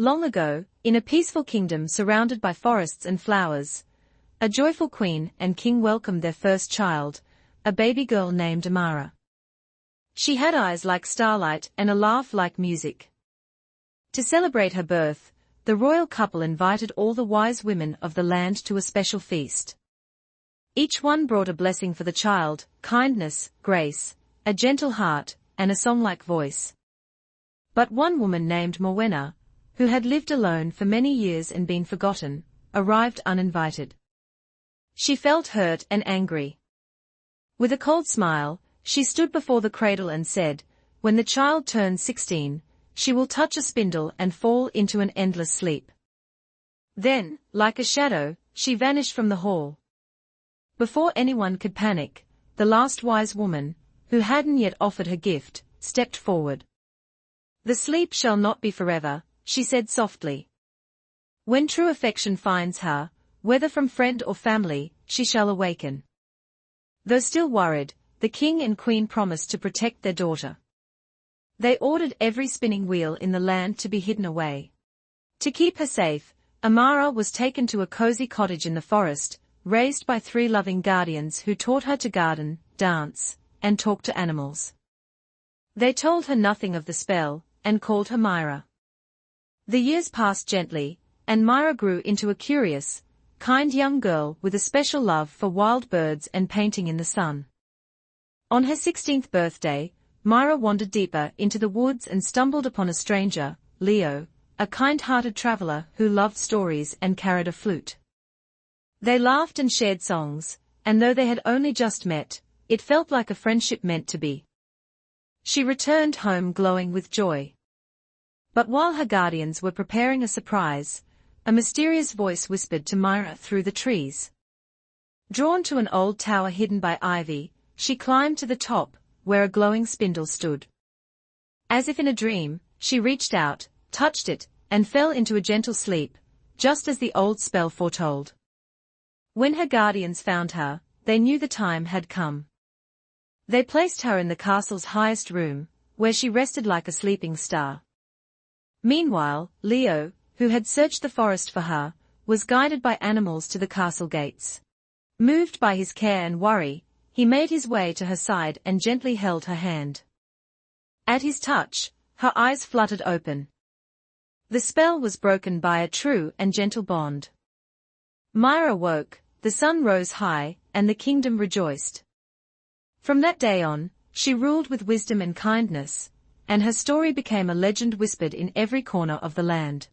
Long ago, in a peaceful kingdom surrounded by forests and flowers, a joyful queen and king welcomed their first child, a baby girl named Amara. She had eyes like starlight and a laugh like music. To celebrate her birth, the royal couple invited all the wise women of the land to a special feast. Each one brought a blessing for the child: kindness, grace, a gentle heart, and a song-like voice. But one woman named Morwenna, who had lived alone for many years and been forgotten, arrived uninvited. She felt hurt and angry. With a cold smile, she stood before the cradle and said, "When the child turns 16, she will touch a spindle and fall into an endless sleep." Then, like a shadow, she vanished from the hall. Before anyone could panic, the last wise woman, who hadn't yet offered her gift, stepped forward. "The sleep shall not be forever," she said softly. "When true affection finds her, whether from friend or family, she shall awaken." Though still worried, the king and queen promised to protect their daughter. They ordered every spinning wheel in the land to be hidden away. To keep her safe, Amara was taken to a cozy cottage in the forest, raised by 3 loving guardians who taught her to garden, dance, and talk to animals. They told her nothing of the spell, and called her Myra. The years passed gently, and Myra grew into a curious, kind young girl with a special love for wild birds and painting in the sun. On her 16th birthday, Myra wandered deeper into the woods and stumbled upon a stranger, Leo, a kind-hearted traveler who loved stories and carried a flute. They laughed and shared songs, and though they had only just met, it felt like a friendship meant to be. She returned home glowing with joy. But while her guardians were preparing a surprise, a mysterious voice whispered to Myra through the trees. Drawn to an old tower hidden by ivy, she climbed to the top, where a glowing spindle stood. As if in a dream, she reached out, touched it, and fell into a gentle sleep, just as the old spell foretold. When her guardians found her, they knew the time had come. They placed her in the castle's highest room, where she rested like a sleeping star. Meanwhile, Leo, who had searched the forest for her, was guided by animals to the castle gates. Moved by his care and worry, he made his way to her side and gently held her hand. At his touch, her eyes fluttered open. The spell was broken by a true and gentle bond. Myra woke, the sun rose high, and the kingdom rejoiced. From that day on, she ruled with wisdom and kindness, and her story became a legend whispered in every corner of the land.